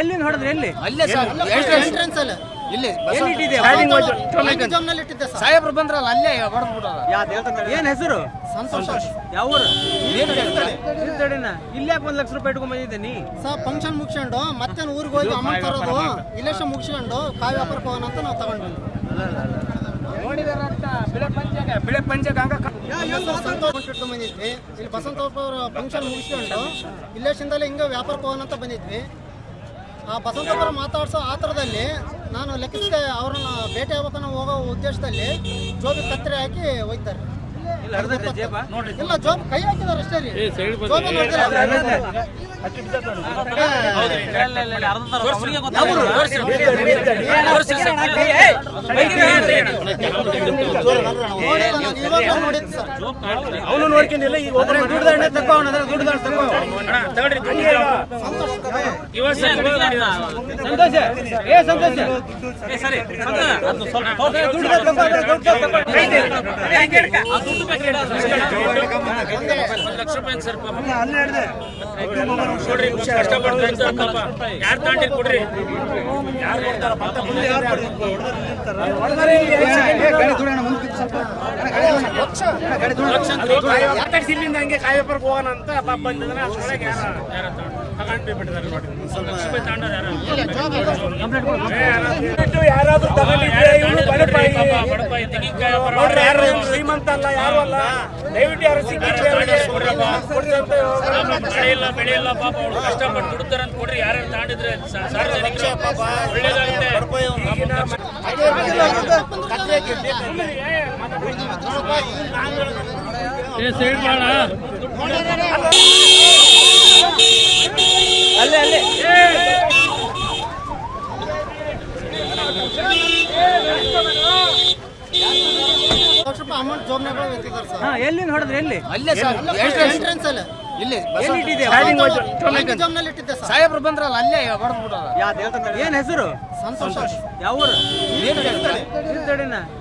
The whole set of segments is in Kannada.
ಎಲ್ಲಿಂದ ಹೊಡೆದ್ರಿ? ಎಲ್ಲಿ? ಅಲ್ಲೇ ಸರ್ ಎಂಟ್ರೆನ್ಸ್ ಅಲ್ಲ ಇಲ್ಲಿ ಸಾಹೇಬ್ರು ಬಂದ್ರಲ್ಲ ಅಲ್ಲೇ ಹೊಡೆದ್ಬಿಟ್ಟಾರ. ಏನ್ ಹೆಸರು? ಸಂತೋಷ. ಯಾವ ಊರು? ಇಲ್ಲಿ ಯಾಕೆ 1 ಲಕ್ಷ ರೂಪಾಯಿ ಇಟ್ಕೊಂಡ್ ಬಂದಿದ್ದೆ ನೀ? ಸರ್ ಫಂಕ್ಷನ್ ಮುಗಿಸ್ಕೊಂಡು ಮತ್ತೆ ಊರಿಗೆ ಹೋಗಿ ಅಮೌಂಟ್ ತರೋದು, ಇಲೆಕ್ಷನ್ ಮುಗಿಸ್ಕೊಂಡು ಕಾಯಿ ವ್ಯಾಪಾರಕ್ಕೆ ಹೋಗೋಣ ಅಂತ ನಾವು ತಗೊಂಡ್ವಿ. ಬೆಳೆ ಪಂಚಾಗ ಸಂತೋಷ ಇಟ್ಟು ಬಂದಿದ್ವಿ. ಇಲ್ಲಿ ಬಸವಂತಪ್ಪ ಅವ್ರ ಫಂಕ್ಷನ್ ಮುಗಿಸ್ಕೊಂಡು ಇಲೆಕ್ಷನ್ದಲ್ಲಿ ಹಿಂಗೆ ವ್ಯಾಪಾರಕ್ಕೆ ಹೋಗೋಣ ಅಂತ ಬಂದಿದ್ವಿ. ಆ ಬಸವಂತಪ್ಪರ ಮಾತಾಡ್ಸೋ ಆತರದಲ್ಲಿ ನಾನು ಲೆಕ್ಕಿಸಿದೆ ಅವ್ರನ್ನ ಭೇಟಿ ಆಗ್ಬೇಕನ್ನೋ ಹೋಗೋ ಉದ್ದೇಶದಲ್ಲಿ ಜೋಬಿ ಕತ್ತರಿ ಹಾಕಿ ಹೋಗ್ತಾರೆ. ಇಲ್ಲ ಜೋಬ್ ಕೈ ಹಾಕಿದಾರೆ ಅಷ್ಟೇ ರೀ. ಅವನು ನೋಡ್ಕೊಂಡಿಲ್ಲ. ಈಗ ದುಡ್ಡು ತಗೋ ಸಂತೋಷ. ಸಂತೋಷ ಲಕ್ಷ ರೂಪಾಯಿ ಸರ್ ಕೊಡ್ರಿ. ಯಾರು ತಾಂಡಿ ಕೊಡ್ರಿ. ಇಲ್ಲಿಂದ ಹಂಗೆ ಕಾಯಿ ವ್ಯಾಪಾರಕ್ಕೆ ಹೋಗೋಣ ಅಂತ ಬಂದಿದ್ರೆ ಅಷ್ಟೊಳಗೆ ಯಾರು ತಗೊಂಡ್ಬಿಟ್ಟಿದ್ದಾರೆ ನೋಡಿ. 1 ಲಕ್ಷ ರೂಪಾಯಿ ತಗೊಂಡ್ರೆ ಯಾರಾದ್ರೂ ಶ್ರೀಮಂತ ಅಲ್ಲ, ಯಾರು ಅಲ್ಲ. ದಯವಿಟ್ಟು ಯಾರು ಬೆಳೆಯಲ್ಲ ಪಾಪ ಅವ್ರು ಕಷ್ಟಪಟ್ಟು ದುಡ್ತಾರೆ ಅಂತ ಕೊಡ್ರಿ. ಯಾರ್ಯಾರು ತಾಂಡಿದ್ರೆ ಸಾರ್ವಜನಿಕರು ಒಳ್ಳೇದಾಗುತ್ತೆ. ಅಲ್ಲೇ ಅಲ್ಲೇ ಅಮೌಂಟ್ ಜಾಬ್ನಾಗ ಎತ್ತಿದ್ದಾರೆ ಸರ್. ಎಲ್ಲಿಂದ ಹೊಡೆದ್ರಿ? ಎಲ್ಲಿ? ಅಲ್ಲೇ ಸರ್ ಎಂಟ್ರೆನ್ಸ್ ಅಲ್ಲ ಇಲ್ಲಿ ಜಾಬ್ನಲ್ಲಿ ಇಟ್ಟಿದ್ದೆ ಸರ್. ಸಾಹೇಬ್ರು ಬಂದ್ರಲ್ಲ ಅಲ್ಲೇ ಹೊಡೆದ್ಬಿಟ್ಟಾರ. ಏನ್ ಹೆಸರು? ಸಂತೋಷ. ಯಾವ ಊರು?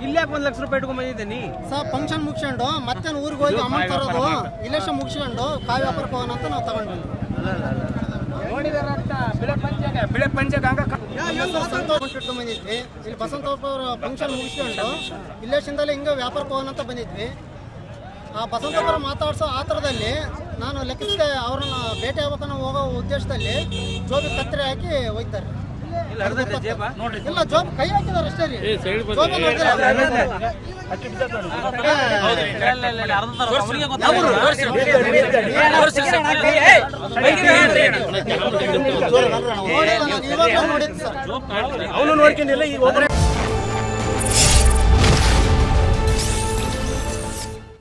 ಇಲ್ಲಿ ಯಾಕೆ 1 ಲಕ್ಷ ರೂಪಾಯಿ ಇಟ್ಕೊಂಡ್ ಬಂದಿದ್ದೆ ನೀ? ಸರ್ ಫಂಕ್ಷನ್ ಮುಗಿಸ್ಕೊಂಡು ಮತ್ತೆ ಊರಿಗೆ ಹೋಗಿ ಅಮೌಂಟ್ ತರೋದು, ಇಲೆಕ್ಷನ್ ಮುಗಿಸ್ಕೊಂಡು ಕಾಯಿ ವ್ಯಾಪಾರಕ್ಕೆ ಹೋಗೋಣ ಅಂತ ನಾವು ತಗೊಂಡ್ವಿ. ಬೆಳೆ ಪಂಚಾಗ ಸಂತೋಷ ಇಟ್ಟು ಬಂದಿದ್ವಿ. ಇಲ್ಲಿ ಬಸವಂತಪ್ಪ ಅವ್ರ ಫಂಕ್ಷನ್ ಮುಗಿಸ್ಕೊಂಡು ಇಲೆಕ್ಷನ್ದಲ್ಲಿ ಹಿಂಗೆ ವ್ಯಾಪಾರಕ್ಕೆ ಹೋಗೋಣ ಅಂತ ಬಂದಿದ್ವಿ. ಆ ಬಸವಂತಪ್ಪರ ಮಾತಾಡ್ಸೋ ಆತರದಲ್ಲಿ ನಾನು ಲೆಕ್ಕಿಸಿದೆ ಅವ್ರನ್ನ ಭೇಟಿ ಆಗ್ಬೇಕನ್ನೋ ಹೋಗೋ ಉದ್ದೇಶದಲ್ಲಿ ಜೋಬಿ ಕತ್ತರಿ ಹಾಕಿ ಹೋಗ್ತಾರೆ. ಇಲ್ಲ ಜೋಬ್ ಕೈ ಹಾಕಿದಾರೆ ಅಷ್ಟೇ ರೀ. ಅವನು ನೋಡ್ಕೊಂಡಿಲ್ಲ. ಈಗ